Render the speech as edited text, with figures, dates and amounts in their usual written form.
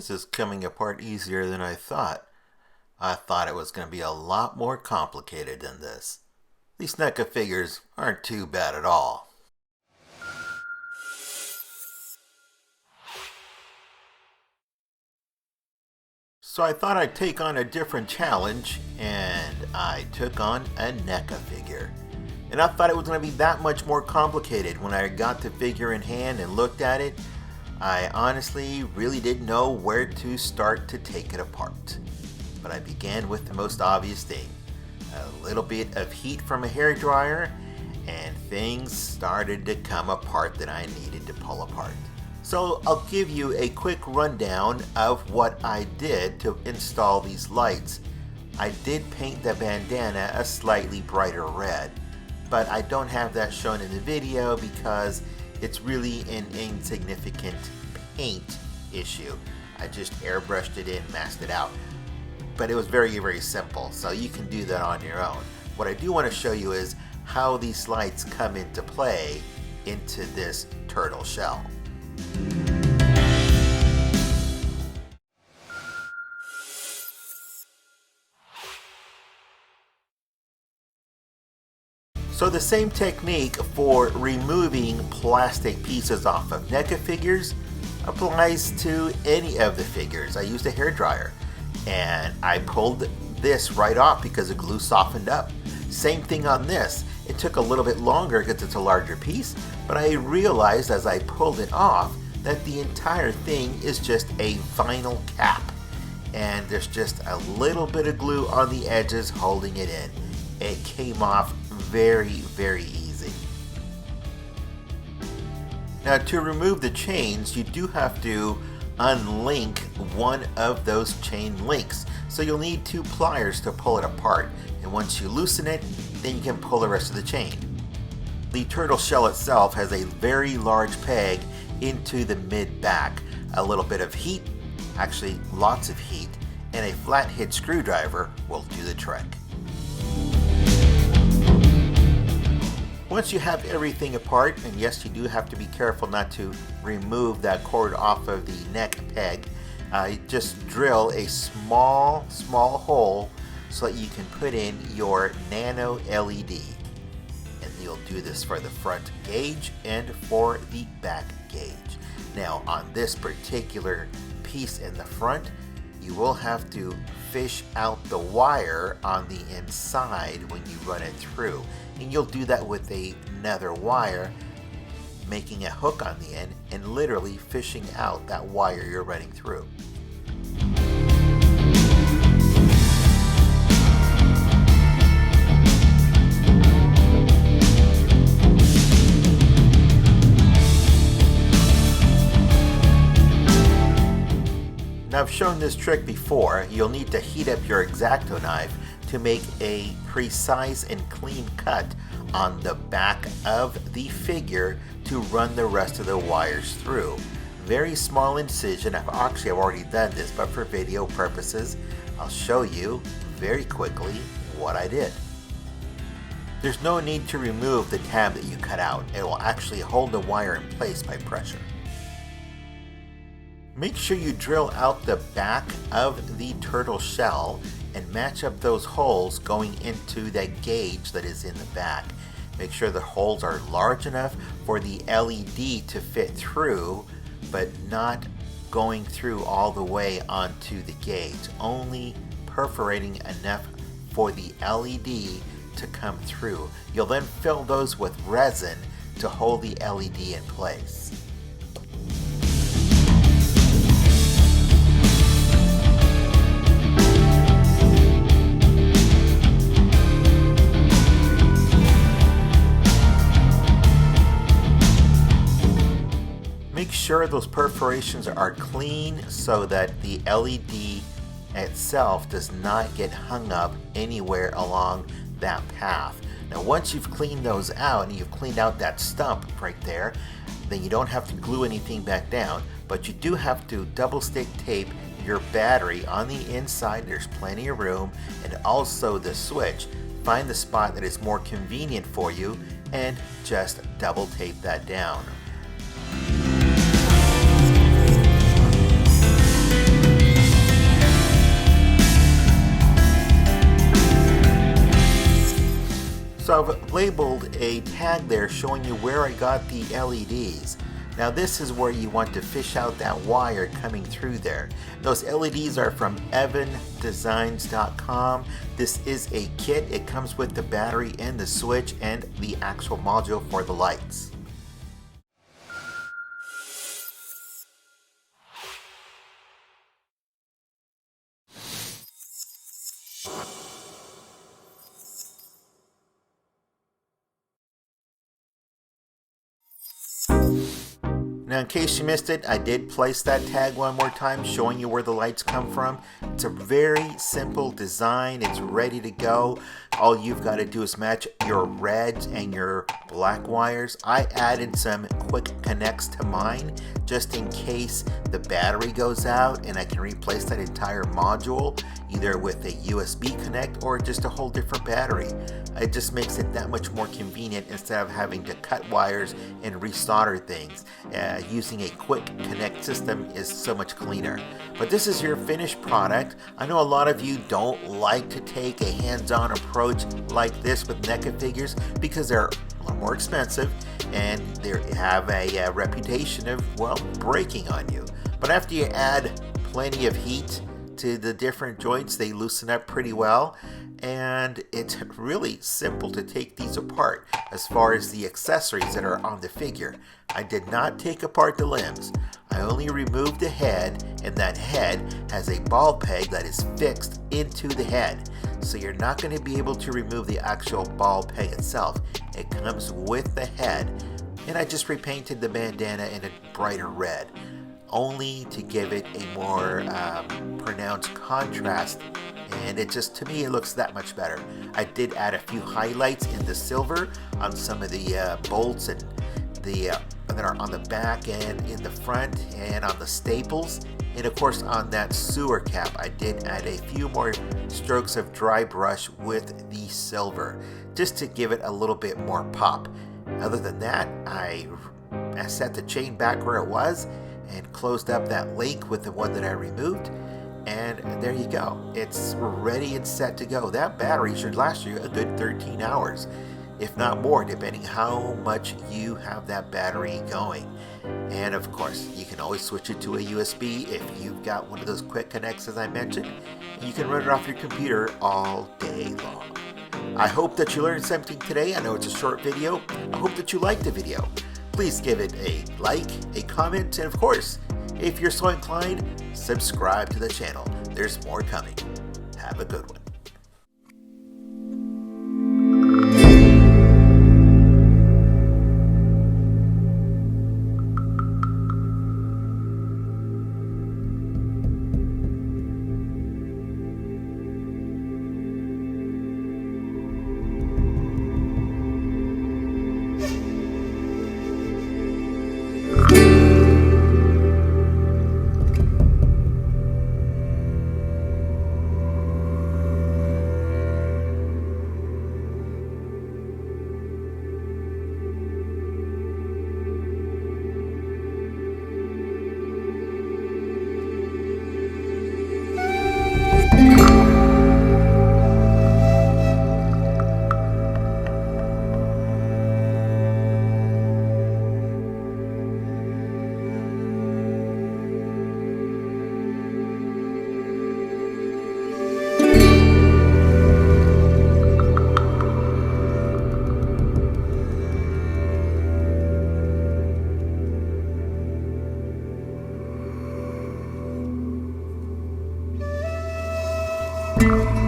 This is coming apart easier than I thought. I thought it was going to be a lot more complicated than this. These NECA figures aren't too bad at all. So I thought I'd take on a different challenge, and I took on a NECA figure. And I thought it was going to be that much more complicated. When I got the figure in hand and looked at it, I honestly really didn't know where to start to take it apart. But I began with the most obvious thing. A little bit of heat from a hairdryer, and things started to come apart that I needed to pull apart. So I'll give you a quick rundown of what I did to install these lights. I did paint the bandana a slightly brighter red, but I don't have that shown in the video because it's really an insignificant paint issue. I just airbrushed it in, masked it out. But it was very, very simple, so you can do that on your own. What I do want to show you is how these lights come into play into this turtle shell. So the same technique for removing plastic pieces off of NECA figures applies to any of the figures. I used a hairdryer and I pulled this right off because the glue softened up. Same thing on this. It took a little bit longer because it's a larger piece, but I realized as I pulled it off that the entire thing is just a vinyl cap, and there's just a little bit of glue on the edges holding it in. It came off very, very easy. Now to remove the chains, you do have to unlink one of those chain links. So you'll need 2 pliers to pull it apart, and once you loosen it, then you can pull the rest of the chain. The turtle shell itself has a very large peg into the mid-back. A little bit of heat, actually lots of heat, and a flathead screwdriver will do the trick. Once you have everything apart, and yes, you do have to be careful not to remove that cord off of the neck peg, just drill a small hole so that you can put in your nano LED. And you'll do this for the front gauge and for the back gauge. Now on this particular piece in the front, you will have to fish out the wire on the inside when you run it through. And you'll do that with another wire, making a hook on the end and literally fishing out that wire you're running through. Now I've shown this trick before. You'll need to heat up your X-Acto knife to make a precise and clean cut on the back of the figure to run the rest of the wires through. Very small incision. I've already done this, but for video purposes, I'll show you very quickly what I did. There's no need to remove the tab that you cut out. It will actually hold the wire in place by pressure. Make sure you drill out the back of the turtle shell and match up those holes going into that gauge that is in the back. Make sure the holes are large enough for the LED to fit through, but not going through all the way onto the gauge, only perforating enough for the LED to come through. You'll then fill those with resin to hold the LED in place. Make sure those perforations are clean so that the LED itself does not get hung up anywhere along that path. Now once you've cleaned those out and you've cleaned out that stump right there, then you don't have to glue anything back down, but you do have to double stick tape your battery on the inside. There's plenty of room, and also the switch. Find the spot that is more convenient for you and just double tape that down. I've labeled a tag there showing you where I got the LEDs. Now this is where you want to fish out that wire coming through there. Those LEDs are from evandesigns.com. This is a kit. It comes with the battery and the switch and the actual module for the lights. Now, in case you missed it, I did place that tag one more time showing you where the lights come from. It's a very simple design. It's ready to go. All you've got to do is match your reds and your black wires. I added some quick connects to mine just in case the battery goes out and I can replace that entire module either with a USB connect or just a whole different battery. It just makes it that much more convenient instead of having to cut wires and resolder things. Using a quick connect system is so much cleaner. But this is your finished product. I know a lot of you don't like to take a hands-on approach like this with NECA figures because they're a lot more expensive and they have a reputation of, well, breaking on you. But after you add plenty of heat to the different joints, they loosen up pretty well. And it's really simple to take these apart as far as the accessories that are on the figure. I did not take apart the limbs. I only removed the head, and that head has a ball peg that is fixed into the head. So you're not going to be able to remove the actual ball peg itself. It comes with the head. And I just repainted the bandana in a brighter red, only to give it a more pronounced contrast. And it just, to me, it looks that much better. I did add a few highlights in the silver on some of the bolts and that are on the back and in the front and on the staples. And of course on that sewer cap, I did add a few more strokes of dry brush with the silver, just to give it a little bit more pop. Other than that, I set the chain back where it was and closed up that link with the one that I removed. And there you go. It's ready and set to go. That battery should last you a good 13 hours, if not more, depending how much you have that battery going. And of course, you can always switch it to a USB if you've got one of those quick connects as I mentioned. You can run it off your computer all day long. I hope that you learned something today. I know it's a short video. I hope that you liked the video. Please give it a like, a comment, and of course, if you're so inclined, subscribe to the channel. There's more coming. Have a good one. you.